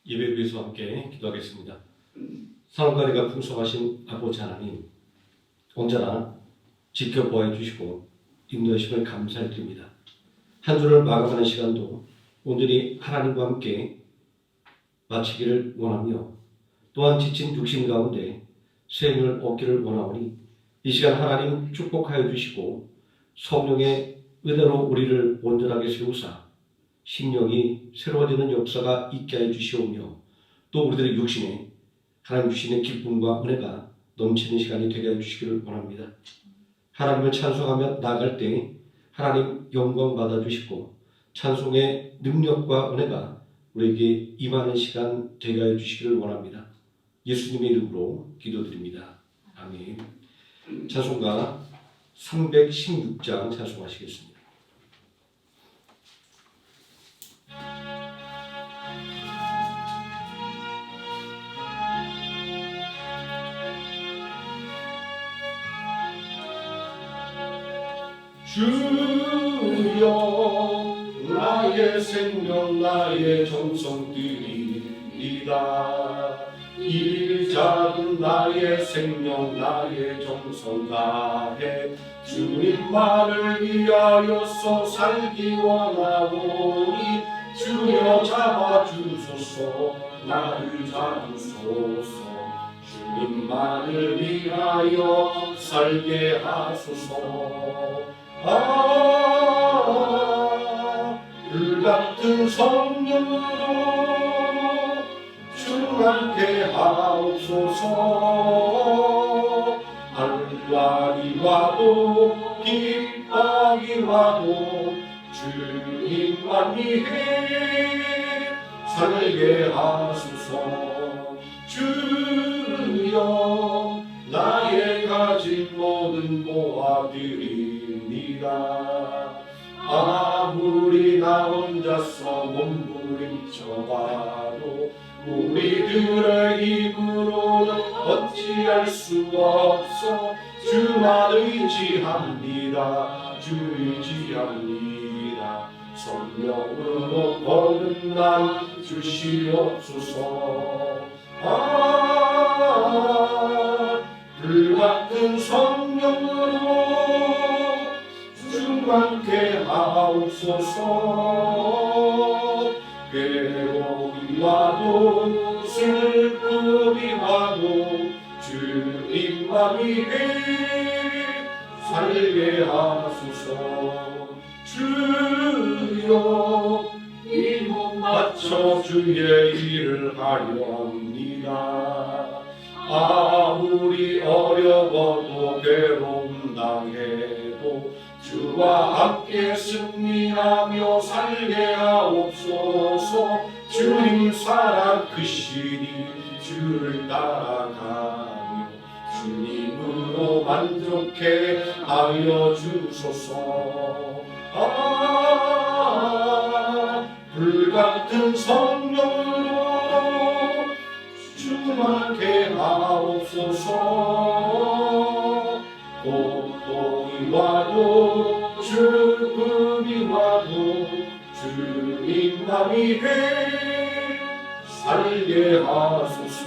예배를 위해서 함께 기도하겠습니다. 사랑과리가 풍성하신 아버지 하나님, 언제나 지켜보아 주시고 인도해 주심을 감사드립니다. 한 주를 마감하는 시간도 온전히 하나님과 함께 마치기를 원하며, 또한 지친 육신 가운데 생명을 얻기를 원하오니 이 시간 하나님 축복하여 주시고 성령의 은혜로 우리를 온전하게 세우사 심령이 새로워지는 역사가 있게 해 주시오며, 또 우리들의 육신에 하나님 주시는 기쁨과 은혜가 넘치는 시간이 되게 해 주시기를 원합니다. 하나님을 찬송하며 나아갈 때 하나님 영광 받아 주시고 찬송의 능력과 은혜가 우리에게 임하는 시간 되게 해 주시기를 원합니다. 예수님의 이름으로 기도드립니다. 아멘. 찬송가 316장 찬송하시겠습니다. 주여 나의 생명 나의 정성 드리이다. 이 작은 나의 생명 나의 정성 다해 주님만을 위하여서 살기 원하오니 주여 잡아주소서 나를 잡으소서. 주님만을 위하여 살게 하소서. 불같은 성령으로 충만케 하옵소서. 환란이 와도 핍박이 와도 주님만 위해 살게 하소서. 주여 나의 가진 모든 모아드립니다. 아무리 나 혼자서 몸부림쳐봐도 우리들의 입으로는 어찌할 수 없어. 주만 의지합니다. 주 의지합니다. 성령으로 거듭남 주시옵소서. 불같은 성령으로 충만케 하옵소서. 괴로움이 와도 슬픔이 와도 주님만 위해 살게 하소서. 주여 이 몸 바쳐 주의 일을 하렵니다. 아무리 어려워도 괴로움 당해도 주와 함께 승리하며 살게 하옵소서. 주님 사랑 크시니 주를 따라가며 주님으로 만족해 하여 주소서. 불같은 성령으로 충만케 하옵소서. 고통이 와도 죽음이 와도 주님만 위해 살게 하소서.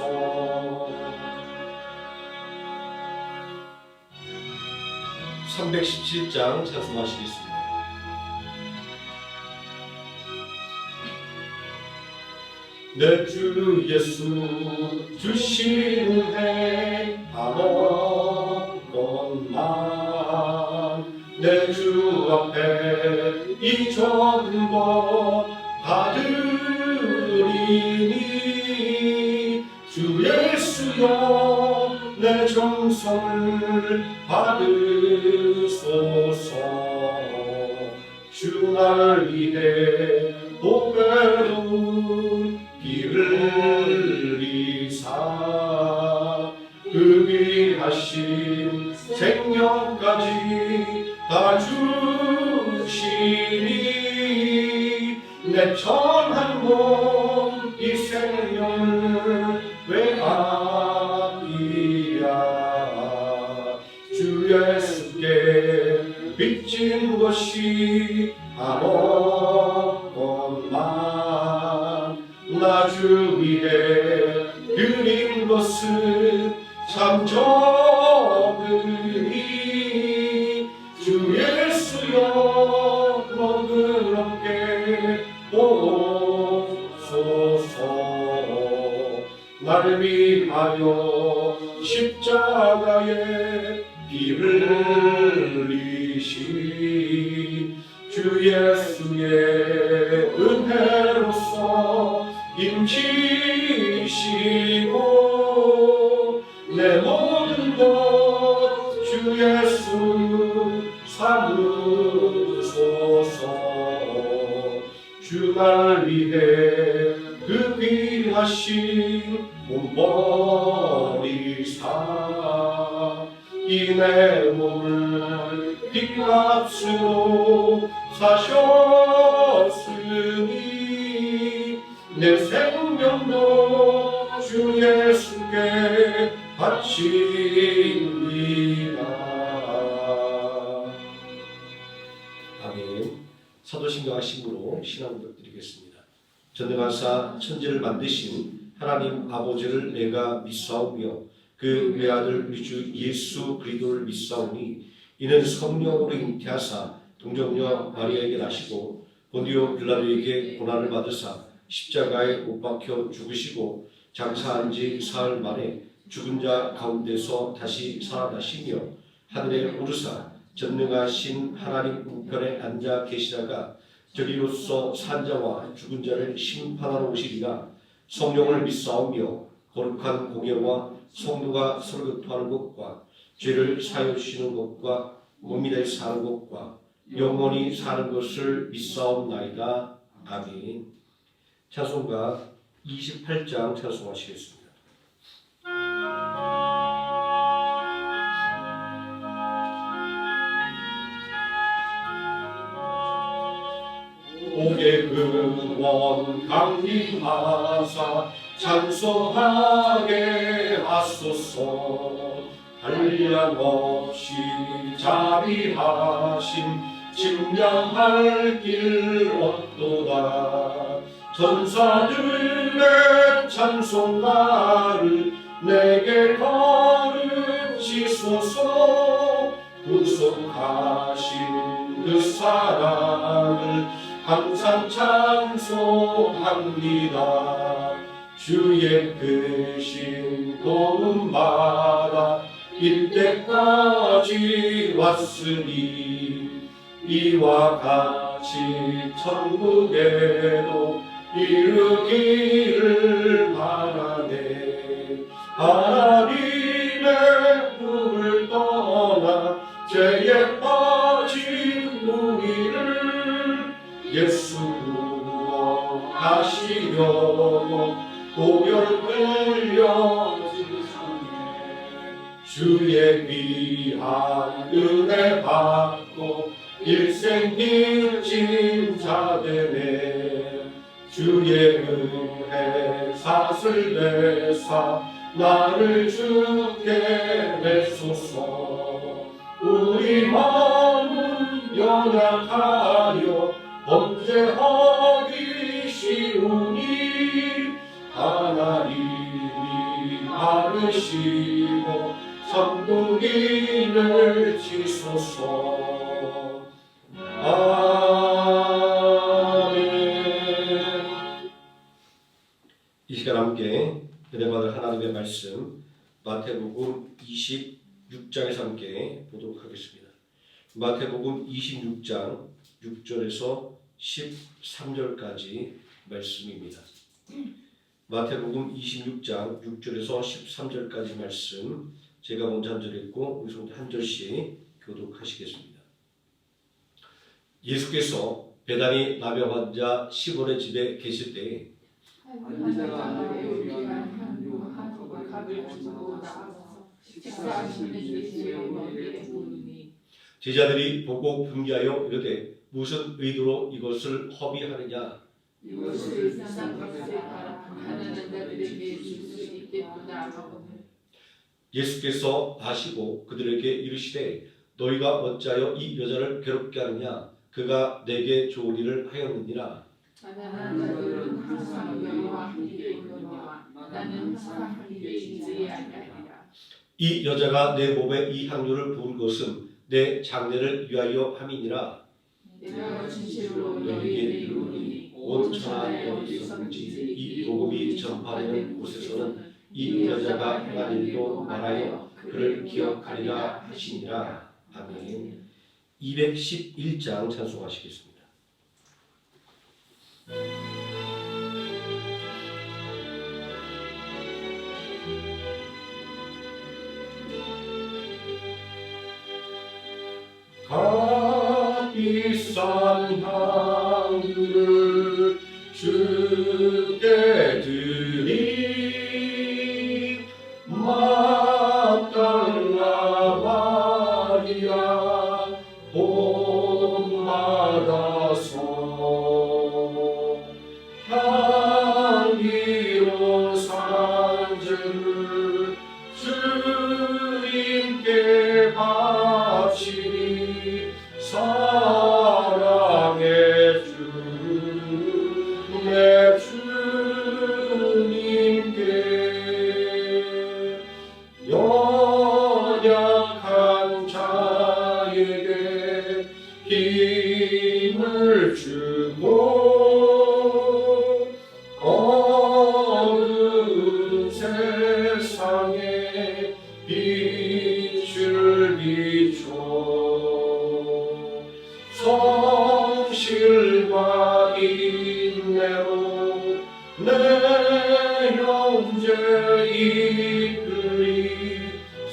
317장 찬송하시겠습니다. 내 주 예수 주시는 행함 것만 내 주 앞에 이 적은 것 받으리니. 주 예수여 내 정성을 받으소서. 주 날 위해 보배로운 피를 흘리사 의비하신 생명까지 다 주시니. 내 천한 몸 이 생명을 왜 아끼랴. 주 예수께 빚진 것이 한 없건만 나 주 위에 드린 것은 참 적으니 주 예수여 너그럽게 보소서. 나를 위하여 십자가에 피 흘리신 주 예수의 은혜로서 임시고 내 모든 것 주 예수 삼으소서. 주 날 위해 그 귀하신 몸버리사 이 내 몸을 핏값으로 사셨으니 내 생명도 주 예수께 바칩니다. 아멘. 사도신경과 신부로 신앙 고백드리겠습니다. 전능하사 천지를 만드신 하나님 아버지를 내가 믿사오며 그 외아들 우리 주 예수 그리스도를 믿사오니 이는 성령으로 잉태하사 동정녀 마리아에게 나시고 본디오 빌라도에게 고난을 받으사 십자가에 못 박혀 죽으시고 장사한 지 사흘 만에 죽은 자 가운데서 다시 살아나시며 하늘에 오르사 전능하신 하나님 우편에 앉아 계시다가 저리로서 산 자와 죽은 자를 심판하러 오시리라. 성령을 믿사오며 거룩한 공예와 성도가 서로 교통하는 것과 죄를 사하여 주시는 것과 몸이 되 사는 것과 영원히 사는 것을 믿사옵나이다. 아멘. 찬송가 28장 찬송하시겠습니다. 옥의 근원 강림하사 찬송하게 하소서. 한량없이 자비하심 침량할 길 없도다. 전사들의 찬송가를 내게 거르시소서. 구속하신 그 사랑을 항상 찬송합니다. 주의 크신 도움받아 이때까지 왔으니 이와 같이 천국에도 이르기를 바라네. 하나님의 품을 떠나 죄에 빠진 우리를 예수 구원하시려고 고별 끌려주셨네. 주의 귀한 은혜 받고 일생일진 자되네. 주의 은혜 사슬 내사 나를 주께 내소서. 우리 마음은 연약하여 범죄하기 쉬우니 하나님이 바르시고 선두기를 지소서. 아멘. 이 시간 함께 은혜 받을 하나님의 말씀 마태복음 26장에서 함께 보도록 하겠습니다. 마태복음 26장 6절에서 13절까지 말씀입니다. 마태복음 26장 6절에서 13절까지 말씀 제가 먼저 한 절 읽고 우리 성도 한 절씩 교독하시겠습니다. 예수께서 베다니 나병 환자 시몬의 집에 계실 때에 제자들이 보고 분기하여 이르되 무슨 의도로 이것을 허비하느냐. 예수께서 아시고 그들에게 이르시되 너희가 어찌하여 이 여자를 괴롭게 하느냐. 그가 내게 좋은 일을 하였느니라. 가난한 자들은 항상 여호와 함께 있느니와 나는 항상 함께 있지 아니하리라. 이 여자가 내 몸에 이 향료를 부은 것은 내 장례를 위하여 함이니라. 내가 진실로 너희에게 이르노니 온 천하에 어디서든지 이 복음이 전파되는 곳에서는 이 여자가 행한 일도 말하여 그를 기억하리라 하시니라. 아멘. 211장 찬송하시겠습니다. 값비싼 향유를 주께 드리 막달라 마리아 본받아서 향기로운 산재를 주님께 바치리 사랑의 주 내 주님께 연약한 자에게 힘을 주고 어두운 세상에 빛을 비춰 성실과 인내로 내 형제 이끌이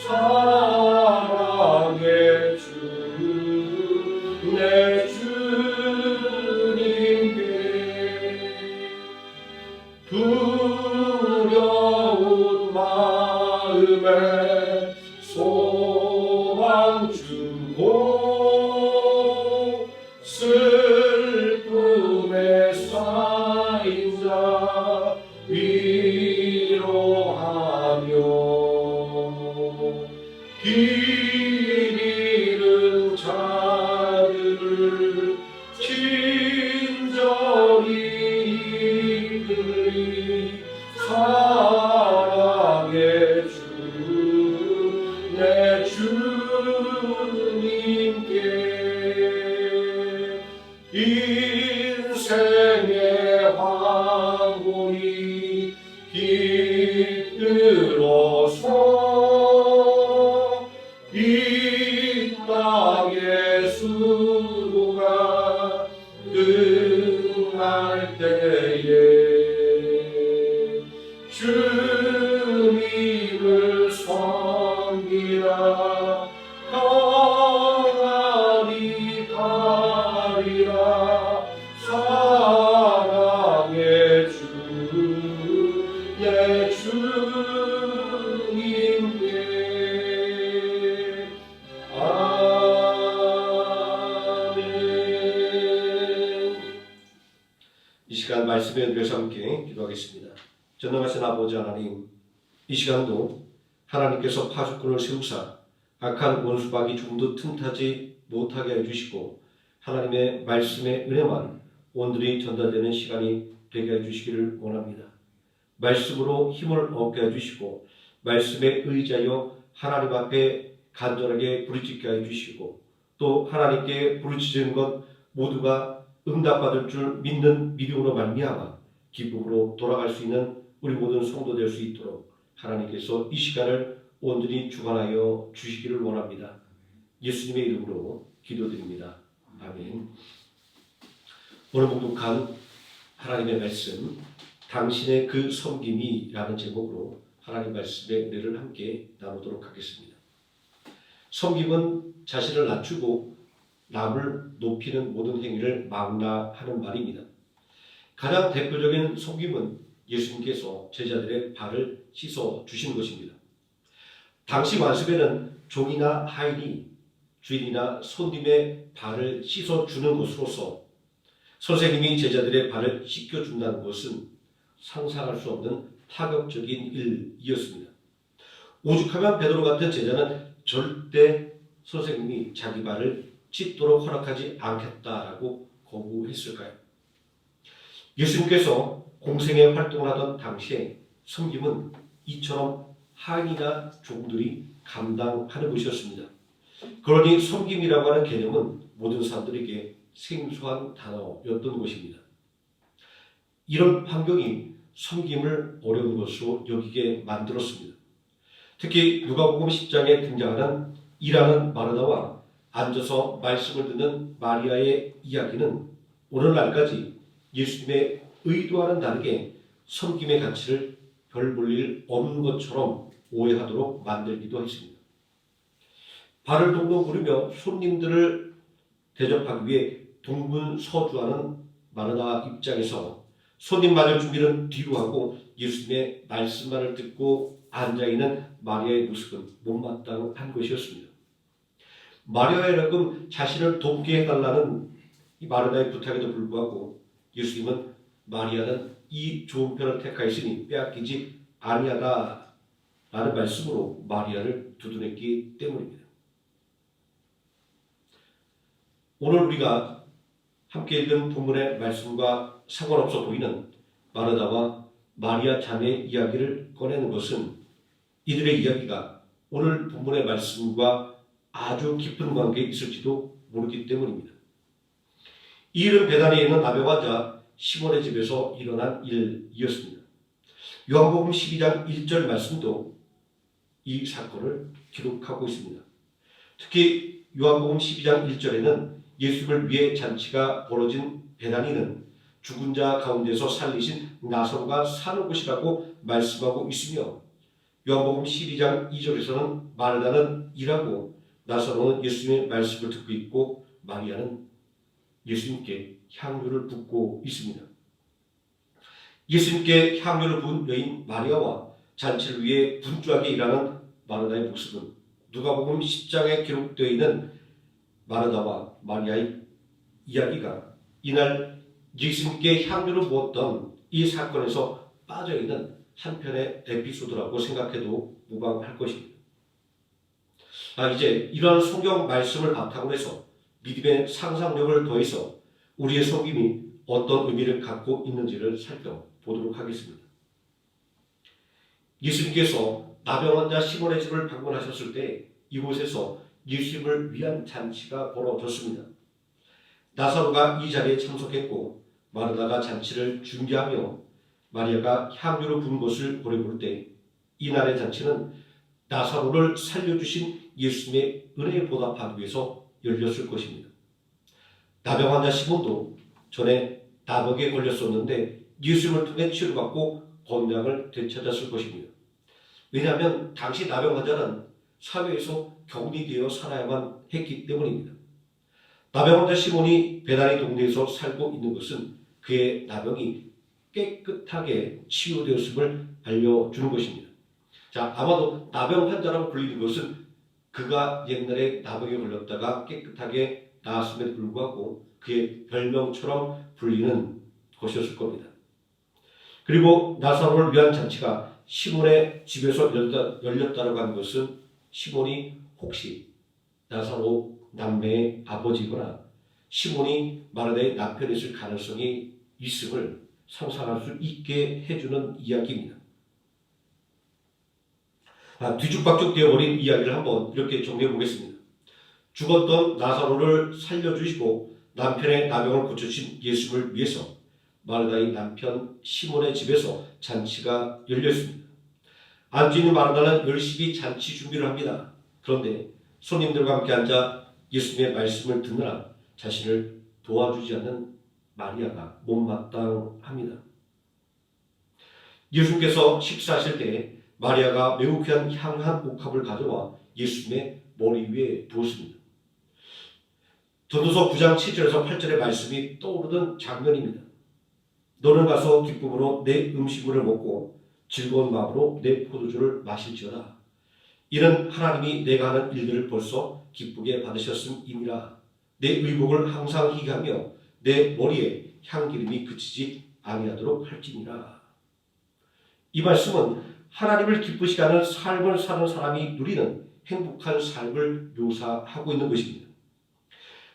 사랑의 주 내 주님께 두려운 마음에 소망 주고 슬픔에 쌓인 자 위로하며 길 잃은 자들을 친절히 이끌리 사랑의 주 내 주님께 인생의 황혼이 깃들어서 이 땅의 수고가 끝날 때에 주님을 섬기라 가리 가리라 사랑의 주 내 주님께 아멘. 이 시간 말씀의 은혜와 함께 기도하겠습니다. 전능하신 아버지 하나님, 이 시간도 하나님께서 파수꾼을 세우사 악한 원수박이 조금도 틈타지 못하게 해주시고 하나님의 말씀의 은혜만 온전히 전달되는 시간이 되게 해주시기를 원합니다. 말씀으로 힘을 얻게 해주시고 말씀에 의지하여 하나님 앞에 간절하게 부르짖게 해주시고 또 하나님께 부르짖은 것 모두가 응답받을 줄 믿는 믿음으로 말미암아 기쁨으로 돌아갈 수 있는 우리 모든 성도 될 수 있도록 하나님께서 이 시간을 온전히 주관하여 주시기를 원합니다. 예수님의 이름으로 기도드립니다. 아멘. 오늘 봉독한 하나님의 말씀, 당신의 그 섬김이라는 제목으로 하나님 말씀의 은혜를 함께 나누도록 하겠습니다. 섬김은 자신을 낮추고 남을 높이는 모든 행위를 망라하는 말입니다. 가장 대표적인 섬김은 예수님께서 제자들의 발을 씻어 주신 것입니다. 당시 관습에는 종이나 하인이 주인이나 손님의 발을 씻어 주는 것으로서 선생님이 제자들의 발을 씻겨 준다는 것은 상상할 수 없는 파격적인 일이었습니다. 오죽하면 베드로 같은 제자는 절대 선생님이 자기 발을 씻도록 허락하지 않겠다라고 거부했을까요? 예수님께서 공생애 활동을 하던 당시에 섬김은 이처럼 하인이나 종들이 감당하는 것이었습니다. 그러니 섬김이라고 하는 개념은 모든 사람들에게 생소한 단어였던 것입니다. 이런 환경이 섬김을 어려운 것으로 여기게 만들었습니다. 특히 누가복음 10장에 등장하는 일하는 마르다와 앉아서 말씀을 듣는 마리아의 이야기는 오늘날까지 예수님의 의도와는 다르게 섬김의 가치를 별 볼 일 없는 것처럼 오해하도록 만들기도 했습니다. 발을 동동 구르며 손님들을 대접하기 위해 동분서주하는 마르다 입장에서 손님 맞을 준비는 뒤로 하고 예수님의 말씀만을 듣고 앉아있는 마리아의 모습은 못마땅한 것이었습니다. 마리아의 라금 자신을 돕게 해달라는 이 마르다의 부탁에도 불구하고 예수님은 마리아는 이 좋은 편을 택하였으니 빼앗기지 아니하다 라는 말씀으로 마리아를 두둔했기 때문입니다. 오늘 우리가 함께 읽은 본문의 말씀과 상관없어 보이는 마르다와 마리아 자매의 이야기를 꺼내는 것은 이들의 이야기가 오늘 본문의 말씀과 아주 깊은 관계에 있을지도 모르기 때문입니다. 이 일은 베다니에 있는 나병 환자 시몬의 집에서 일어난 일이었습니다. 요한복음 12장 1절 말씀도 이 사건을 기록하고 있습니다. 특히 요한복음 12장 1절에는 예수님을 위해 잔치가 벌어진 베다니는 죽은 자 가운데서 살리신 나사로가 사는 곳이라고 말씀하고 있으며 요한복음 12장 2절에서는 마르다는 일하고 나사로는 예수님의 말씀을 듣고 있고 마리아는 예수님께 향유를 붓고 있습니다. 예수님께 향유를 부은 여인 마리아와 잔치를 위해 분주하게 일하는 마르다의 모습은 누가복음 10장에 기록되어 있는 마르다와 마리아의 이야기가 이날 예수님께 향유를 부었던 이 사건에서 빠져있는 한편의 에피소드라고 생각해도 무방할 것입니다. 이제 이러한 성경 말씀을 바탕으로 해서 믿음의 상상력을 더해서 우리의 섬김이 어떤 의미를 갖고 있는지를 살펴보도록 하겠습니다. 예수님께서 나병 환자 시몬의 집을 방문하셨을 때 이곳에서 예수님을 위한 잔치가 벌어졌습니다. 나사로가 이 자리에 참석했고 마르다가 잔치를 준비하며 마리아가 향유를 부은 것을 보내볼 때 이날의 잔치는 나사로를 살려주신 예수님의 은혜에 보답하기 위해서 열렸을 것입니다. 나병 환자 시몬도 전에 나병에 걸렸었는데 예수님을 통해 치료받고 건강을 되찾았을 것입니다. 왜냐하면 당시 나병 환자는 사회에서 격리되어 살아야만 했기 때문입니다. 나병 환자 시몬이 베다니 동네에서 살고 있는 것은 그의 나병이 깨끗하게 치유되었음을 알려주는 것입니다. 아마도 나병 환자라고 불리는 것은 그가 옛날에 나병에 걸렸다가 깨끗하게 나았음에도 불구하고 그의 별명처럼 불리는 것이었을 겁니다. 그리고 나사로를 위한 잔치가 시몬의 집에서 열렸다고 하는 것은 시몬이 혹시 나사로 남매의 아버지거나 시몬이 마르다의 남편이었을 가능성이 있음을 상상할 수 있게 해주는 이야기입니다. 뒤죽박죽 되어버린 이야기를 한번 이렇게 정리해 보겠습니다. 죽었던 나사로를 살려주시고 남편의 나병을 고쳐주신 예수를 위해서 마르다의 남편 시몬의 집에서 잔치가 열렸습니다. 앉아있는 마르다는 열심히 잔치 준비를 합니다. 그런데 손님들과 함께 앉아 예수님의 말씀을 듣느라 자신을 도와주지 않는 마리아가 못마땅합니다. 예수님께서 식사하실 때 마리아가 매우 귀한 향한 옥합을 가져와 예수님의 머리 위에 두었습니다. 전도서 9장 7절에서 8절의 말씀이 떠오르는 장면입니다. 너는 가서 기쁨으로 내 음식물을 먹고 즐거운 마음으로 내 포도주를 마실지어다. 이는 하나님이 내가 하는 일들을 벌써 기쁘게 받으셨음이니라. 내 의복을 항상 희가하며 내 머리에 향기름이 그치지 아니하도록 할지니라. 이 말씀은 하나님을 기쁘시게 하는 삶을 사는 사람이 누리는 행복한 삶을 묘사하고 있는 것입니다.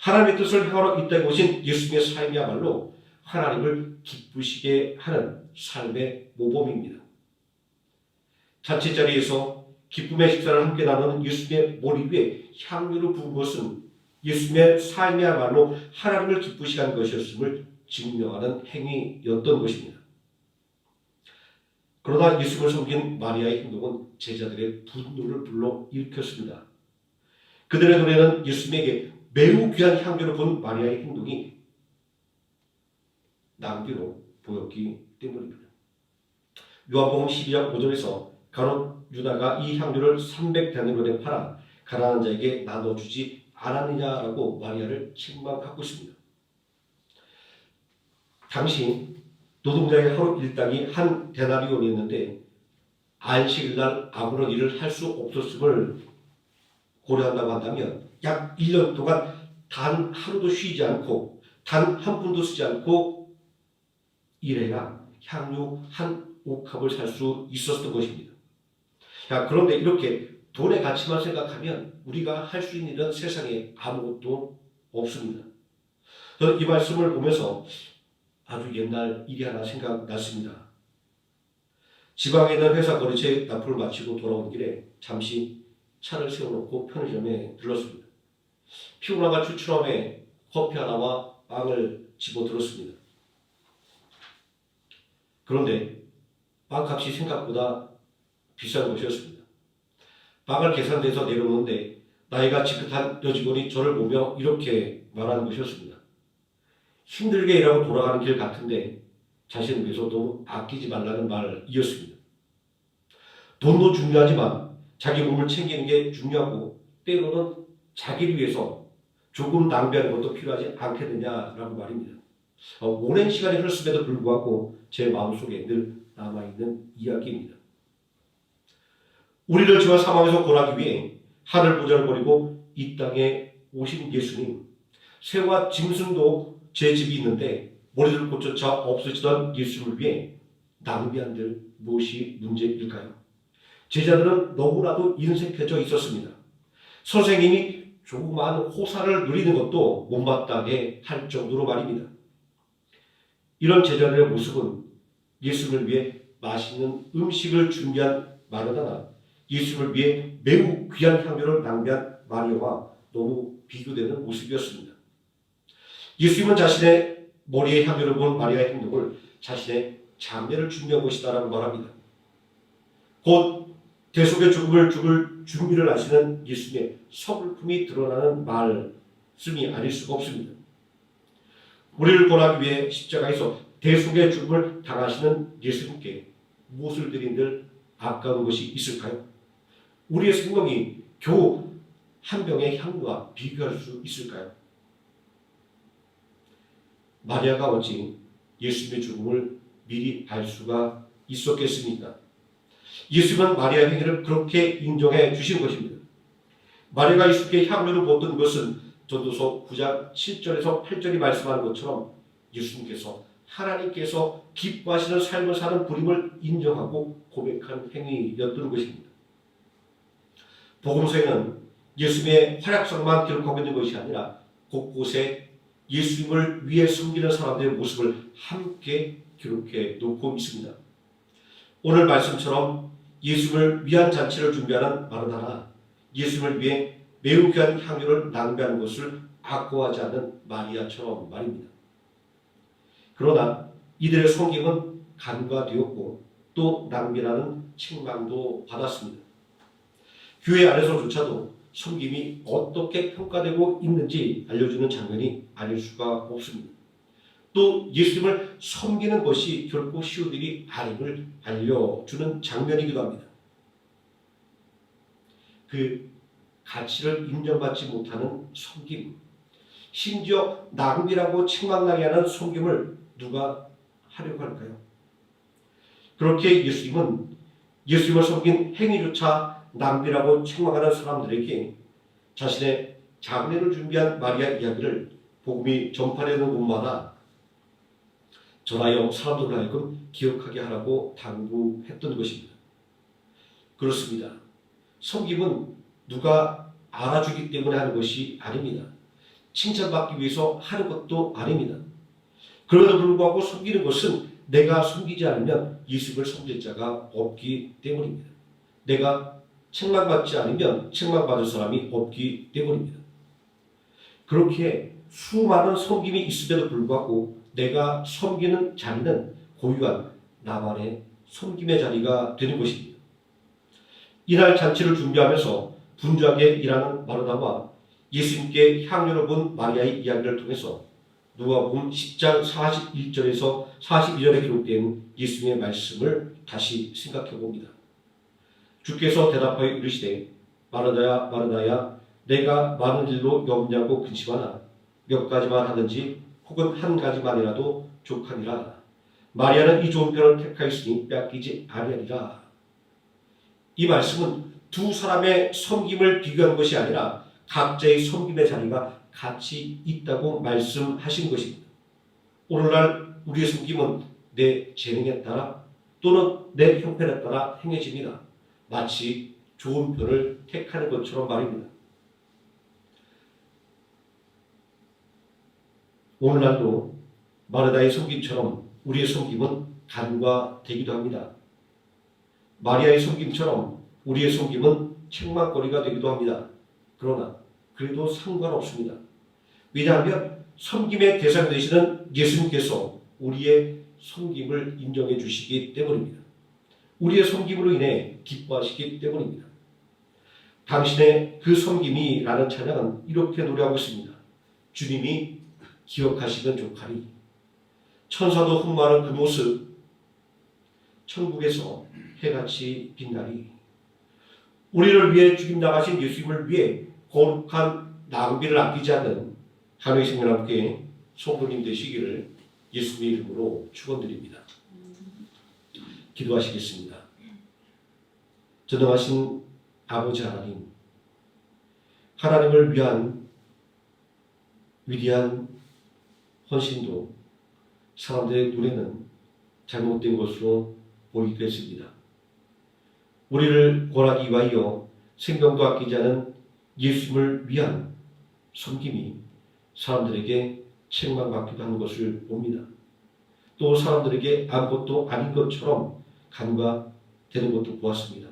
하나님의 뜻을 행하러 이 땅에 오신 예수님의 삶이야말로 하나님을 기쁘시게 하는 삶의 모범입니다. 잔치자리에서 기쁨의 식사를 함께 나누는 예수님의 머리 위에 향유를 부은 것은 예수님의 삶이야말로 하나님을 기쁘시게 한 것이었음을 증명하는 행위였던 것입니다. 그러나 예수님을 섬긴 마리아의 행동은 제자들의 분노를 불러일으켰습니다. 그들의 눈에는 예수님에게 매우 귀한 향유를 본 마리아의 행동이 낭비로 보였기 때문입니다. 요한복음 12장 5절에서 가롯 유다가 이 향유를 300데나리온에 팔아 가난한 자에게 나눠주지 않았느냐라고 마리아를 책망하고 있습니다. 당시 노동자의 하루 일당이 한 데나리온이었는데 안식일날 아무런 일을 할 수 없었음을 고려한다고 한다면 약 1년 동안 단 하루도 쉬지 않고 단 한 푼도 쓰지 않고 일해야 향유 한 옥합을 살 수 있었던 것입니다. 그런데 이렇게 돈의 가치만 생각하면 우리가 할 수 있는 일은 세상에 아무것도 없습니다. 저는 이 말씀을 보면서 아주 옛날 일이 하나 생각났습니다. 지방에 있는 회사 거래처에 납품을 마치고 돌아온 길에 잠시 차를 세워놓고 편의점에 들렀습니다. 피곤함과 출출함에 커피 하나와 빵을 집어들었습니다. 그런데 빵값이 생각보다 비싼 것이었습니다. 빵을 계산대에서 내려오는데 나이가 지긋한 여직원이 저를 보며 이렇게 말하는 것이었습니다. 힘들게 일하고 돌아가는 길 같은데 자신을 위해서 너무 아끼지 말라는 말이었습니다. 돈도 중요하지만 자기 몸을 챙기는 게 중요하고 때로는 자기를 위해서 조금 낭비하는 것도 필요하지 않겠느냐라고 말입니다. 오랜 시간이 흘렀음에도 불구하고 제 마음속에 늘 남아있는 이야기입니다. 우리를 죄와 사망에서 구원하기 위해 하늘 보좌를 버리고 이 땅에 오신 예수님, 새와 짐승도 제 집이 있는데 머리를 고쳐차 없어지던 예수님을 위해 낭비한들 무엇이 문제일까요? 제자들은 너무나도 인색해져 있었습니다. 선생님이 조그마한 호사를 누리는 것도 못마땅해 할 정도로 말입니다. 이런 제자들의 모습은 예수님을 위해 맛있는 음식을 준비한 마르다나 예수님을 위해 매우 귀한 향유를 낭비한 마리아와 너무 비교되는 모습이었습니다. 예수님은 자신의 머리에 향유를 본 마리아의 행동을 자신의 장례를 준비한 것이다라고 말합니다. 곧 대속의 죽음을 죽을 준비를 하시는 예수님의 서글픔이 드러나는 말씀이 아닐 수가 없습니다. 우리를 구원하기 위해 십자가에서 대속의 죽음을 당하시는 예수님께 무엇을 드린들 아까운 것이 있을까요? 우리의 생명이 겨우 한 병의 향유와 비교할 수 있을까요? 마리아가 어찌 예수님의 죽음을 미리 알 수가 있었겠습니까? 예수님은 마리아의 행위를 그렇게 인정해 주신 것입니다. 마리아가 예수님께 향유를 붓던 것은 전도서 9장 7절에서 8절이 말씀하는 것처럼 예수님께서 하나님께서 기뻐하시는 삶을 사는 분임을 인정하고 고백한 행위였던 것입니다. 복음서에는 예수님의 활약상만 기록하고 있는 것이 아니라 곳곳에 예수님을 위해 섬기는 사람들의 모습을 함께 기록해 놓고 있습니다. 오늘 말씀처럼 예수님을 위한 잔치를 준비하는 마르다나 예수님을 위해 매우 귀한 향유를 낭비하는 것을 아까워하지 않는 마리아처럼 말입니다. 그러나 이들의 섬김은 간과되었고 또 낭비라는 책망도 받았습니다. 교회 안에서조차도 섬김이 어떻게 평가되고 있는지 알려주는 장면이 아닐 수가 없습니다. 또 예수님을 섬기는 것이 결코 쉬운 일이 아님을 알려주는 장면이기도 합니다. 그 가치를 인정받지 못하는 섬김, 심지어 낭비라고 책망나게 하는 섬김을 누가 하려고 할까요? 그렇게 예수님을 섬긴 행위조차 낭비라고 책망하는 사람들에게 자신의 장례를 준비한 마리아 이야기를 복음이 전파되는 곳마다 전하여 사람들을 하여금 기억하게 하라고 당부했던 것입니다. 그렇습니다. 섬김은 누가 알아주기 때문에 하는 것이 아닙니다. 칭찬받기 위해서 하는 것도 아닙니다. 그럼에도 불구하고 섬기는 것은 내가 섬기지 않으면 예수를 섬길 자가 없기 때문입니다. 내가 책망받지 않으면 책망받을 사람이 없기 때문입니다. 그렇게 수많은 섬김이 있음에도 불구하고 내가 섬기는 자리는 고유한 나만의 섬김의 자리가 되는 것입니다. 이날 잔치를 준비하면서 분주하게 일하는 마르다와 예수님께 향유를 본 마리아의 이야기를 통해서 누가복음 10장 41절에서 42절에 기록된 예수님의 말씀을 다시 생각해 봅니다. 주께서 대답하여 이르시되 마르다야 마르다야 내가 많은 일로 염려하고 근심하나 몇 가지만 하든지 혹은 한 가지만이라도 족하니라. 마리아는 이 좋은 편을 택하였으니 빼앗기지 아니하리라. 이 말씀은 두 사람의 섬김을 비교한 것이 아니라 각자의 섬김의 자리가 같이 있다고 말씀하신 것입니다. 오늘날 우리의 섬김은 내 재능에 따라 또는 내 형편에 따라 행해집니다. 마치 좋은 편을 택하는 것처럼 말입니다. 오늘날도 마르다의 섬김처럼 우리의 섬김은 간과되기도 합니다. 마리아의 섬김처럼 우리의 섬김은 책망거리가 되기도 합니다. 그러나 그래도 상관없습니다. 왜냐하면 섬김의 대상 되시는 예수님께서 우리의 섬김을 인정해 주시기 때문입니다. 우리의 섬김으로 인해 기뻐하시기 때문입니다. 당신의 그 섬김이 라는 찬양은 이렇게 노래하고 있습니다. 주님이 기억하시면 좋하리. 천사도 흠모하는 그 모습, 천국에서 해같이 빛나리. 우리를 위해 죽임 나가신 예수님을 위해 거룩한 낭비를 아끼지 않는 한우의 생명함께 성도님 되시기를 예수님의 이름으로 축원드립니다. 기도하시겠습니다. 전능하신 아버지 하나님, 하나님을 위한 위대한 헌신도 사람들의 눈에는 잘못된 것으로 보이기도 했습니다. 우리를 구원하기 위하여 생명도 아끼지 않은 예수님을 위한 섬김이 사람들에게 책망받기도 하는 것을 봅니다. 또 사람들에게 아무것도 아닌 것처럼 간과되는 것도 보았습니다.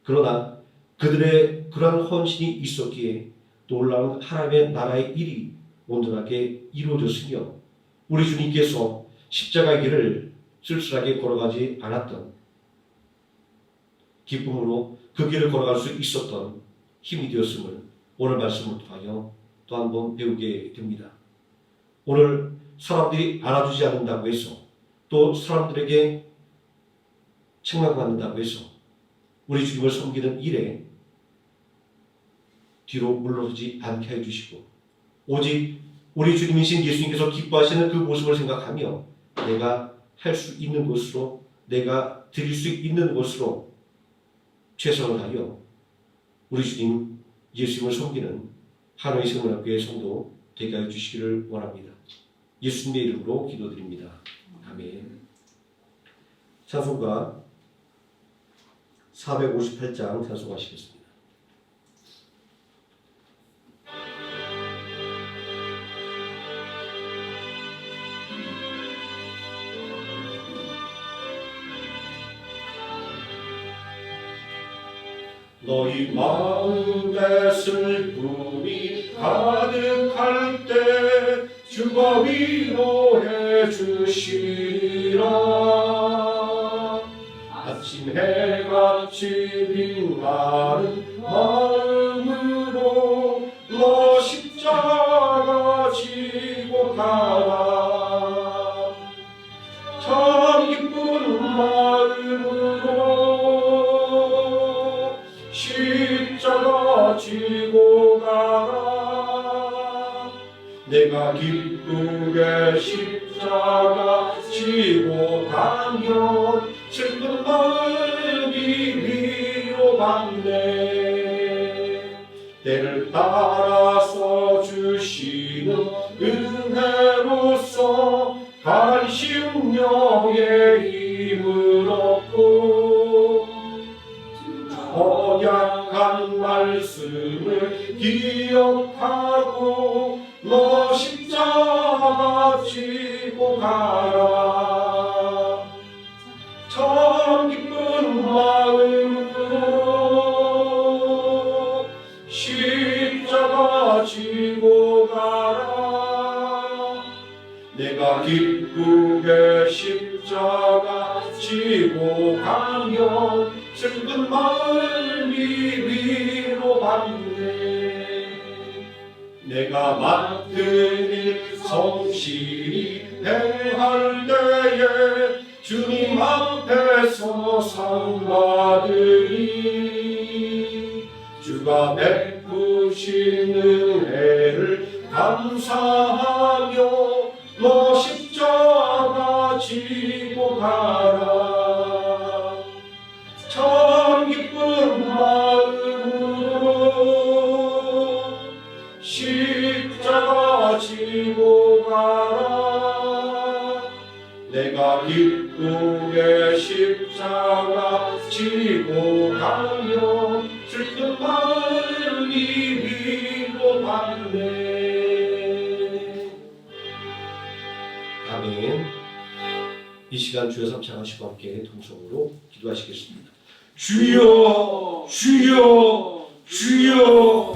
그러나 그들의 그런 헌신이 있었기에 놀라운 하나님의 나라의 일이 온전하게 이루어졌으며 우리 주님께서 십자가의 길을 쓸쓸하게 걸어가지 않았던 기쁨으로 그 길을 걸어갈 수 있었던 힘이 되었음을 오늘 말씀을 통하여 또 한 번 배우게 됩니다. 오늘 사람들이 알아주지 않는다고 해서 또 사람들에게 책망받는다고 해서 우리 주님을 섬기는 일에 뒤로 물러서지 않게 해주시고 오직 우리 주님이신 예수님께서 기뻐하시는 그 모습을 생각하며 내가 할 수 있는 것으로 내가 드릴 수 있는 것으로 최선을 다하여 우리 주님 예수님을 섬기는 한우의 생명학교의 성도 되게 하여 주시기를 원합니다. 예수님의 이름으로 기도드립니다. 아멘. 찬송가 458장 찬송하시겠습니다. 너희 마음에 슬픔이 가득할 때 주가 위로해 주시리라. 아침 해같이 빛나는 마음으로 너 십자가 지고 가라. 참 기쁜 마음으로 십자가 지고 가라. 내가 기쁘게 십자가 지고 가면 슬픈 마음이 위로받네. 때를 따라서 주시는 은혜로서 간신령의 힘을 얻고 언약한 말씀을 기억하고 너 십자가 지고 십자가 지고 가면 슬픈 마음이 위로받네. 내가 맡은 일 성실히 행할 때에 주님 앞에서 상 받으리. 주가 베푸신 은혜를 감사하며 너 십자가 지고 가라. 참 기쁜 마음으로 십자가 지고 가라. 내가 기쁘게 십자가 지고 가면 슬픈 마음이 위로받네. 아멘. 이 시간 주여 삼창하시고 함께 통성으로 기도하시겠습니다. 주여, 주여, 주여.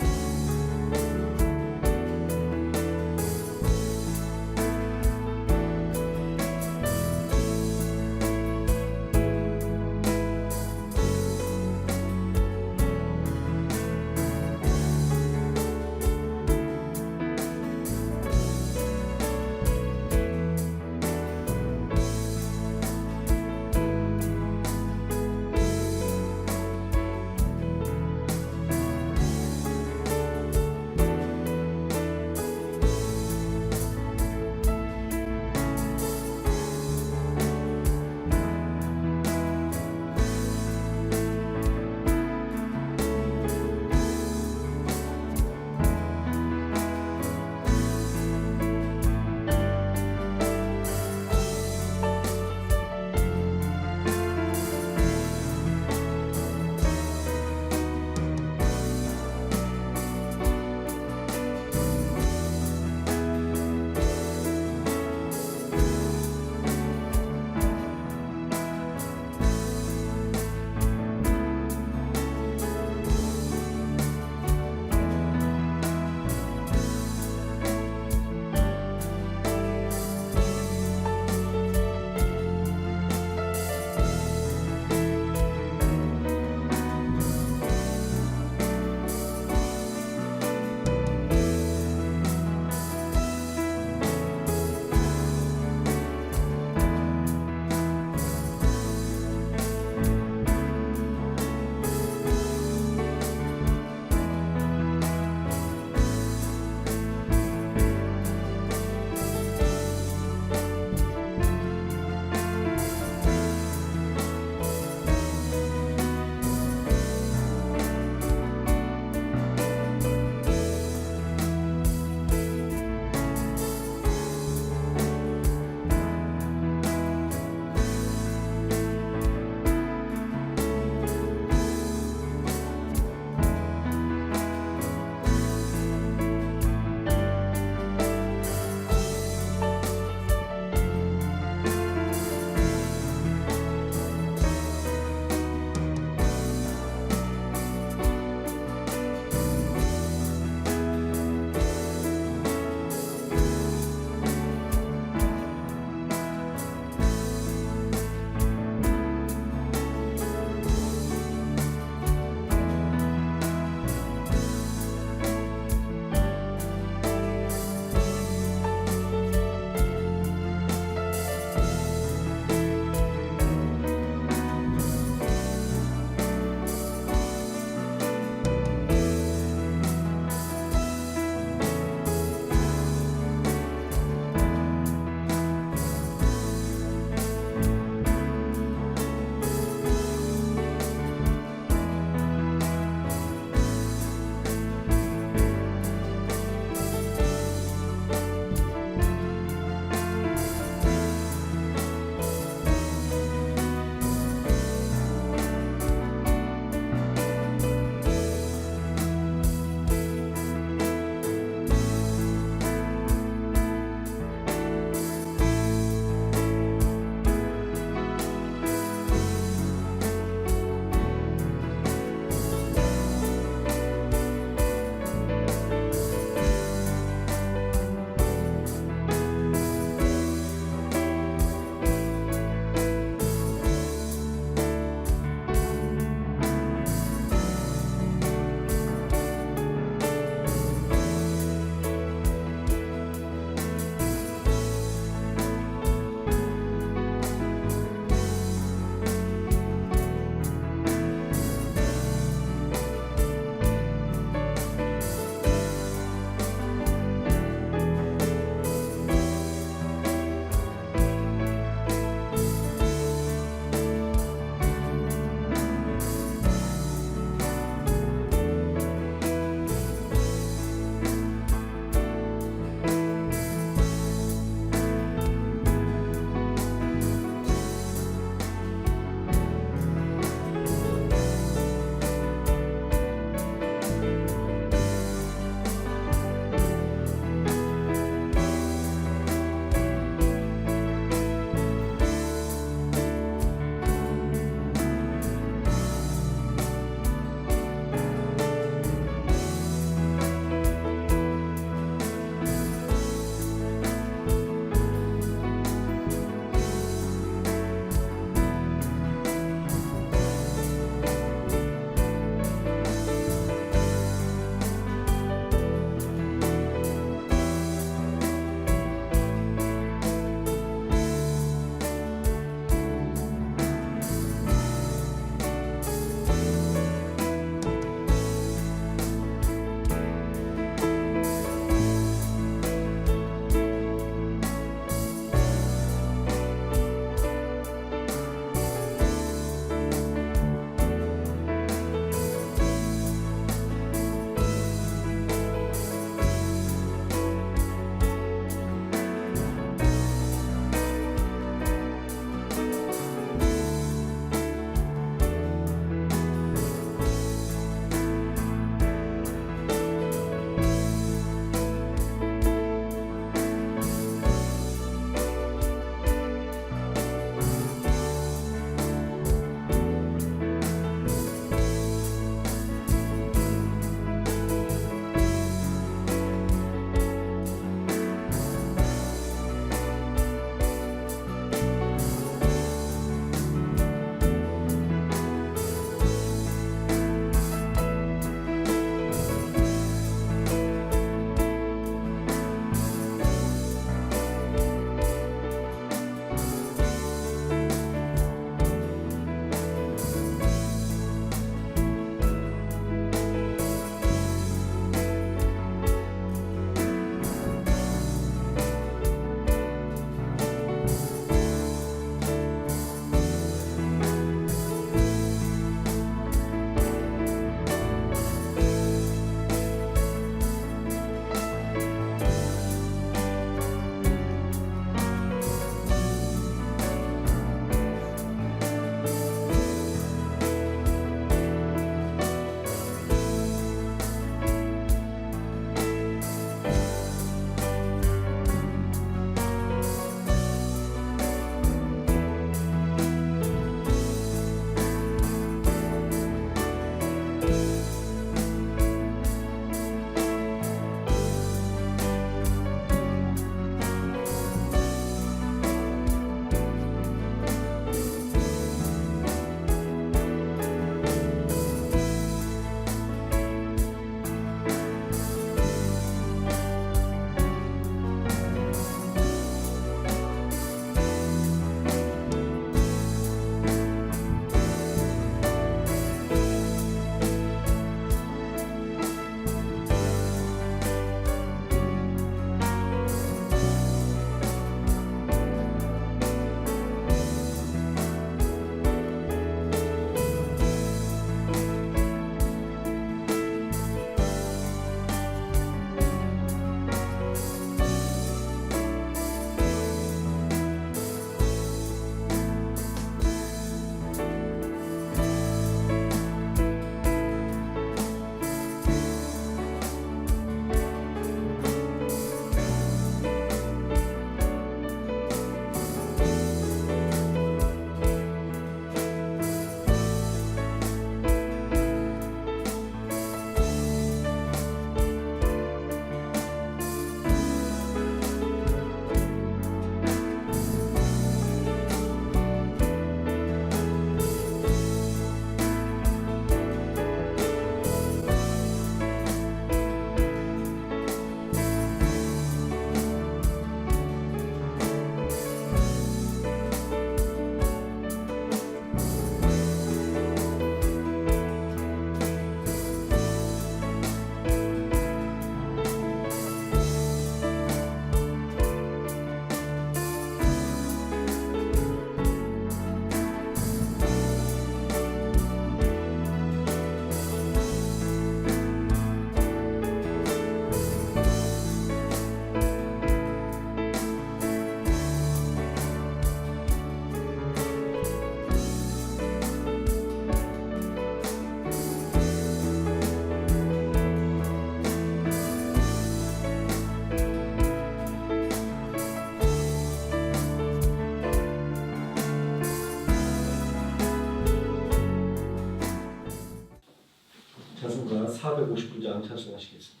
450장 찬송하시겠습니다.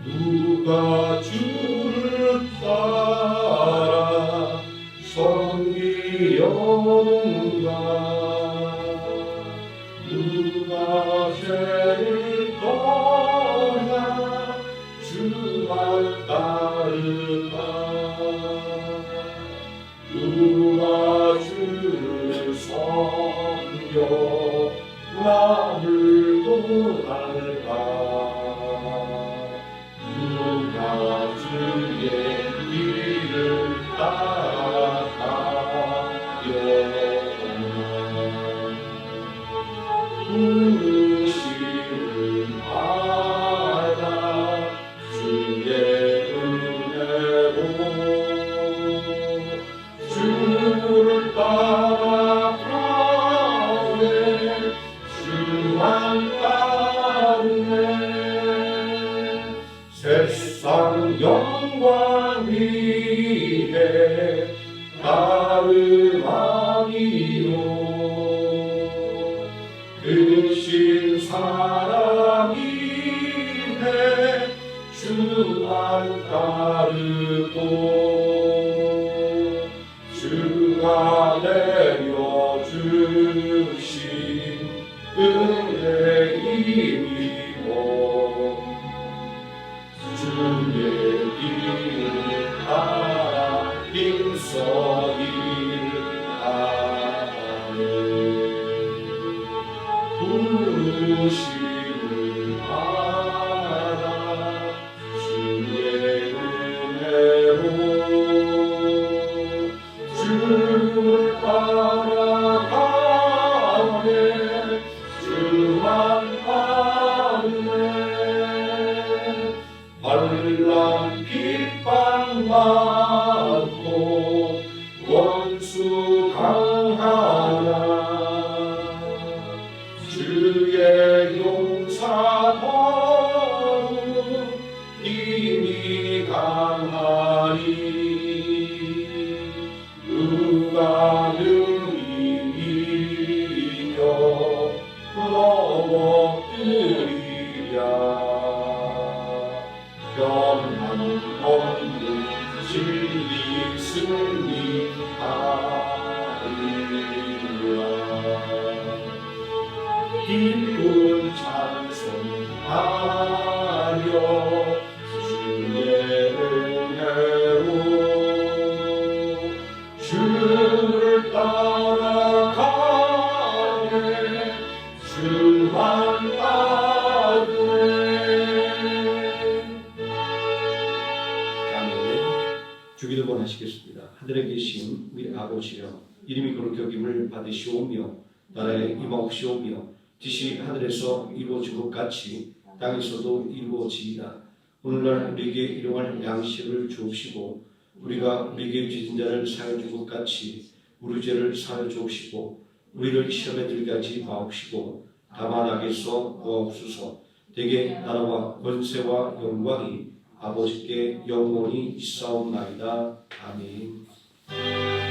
누가 주를 따라 섬기려는가 누가 죄를 떠나 주만 따를까 누가 주를 섬겨 나를 떠날까 누가 주의 길을 따라가려나 부르심을 받아 주의 은혜로 주를 따라가네 주만 따르네 세상 영광 위에 나를 아니요 크신 사랑 위에 주만 따르고 주가 내려주신 은혜 힘이고 주의 길을 따라 힘써 일하네 부르심을 받아 주의 은혜로 주를 따라가네 주만 따르네 반란 핍박 많고 원수 강하나 주의 용사도 이미 강하니 누가 능히 이겨 넘어뜨리랴 변함 없는 진리 승리하리라 기쁜 찬송하며 주의 은혜로 주를 따라가네 주만 따르네 주기도 원하시겠습니다. 하늘에 계신 우리 아버지여 이름이 거룩히 여김을 받으시오며 나라에 임하옵시오며 뜻이 하늘에서 이루어진 것 같이 땅에서도 이루어지이다. 오늘날 우리에게 일용할 양식을 주옵시고 우리가 우리에게 죄진 자를 사하여 준 것 같이 우리 죄를 사하여 주옵시고 우리를 시험에 들게 하지 마옵시고 다만 악에서 구하옵소서. 대개 나라와 권세와 영광이 아버지께 영원히 있사옵나이다. 아멘.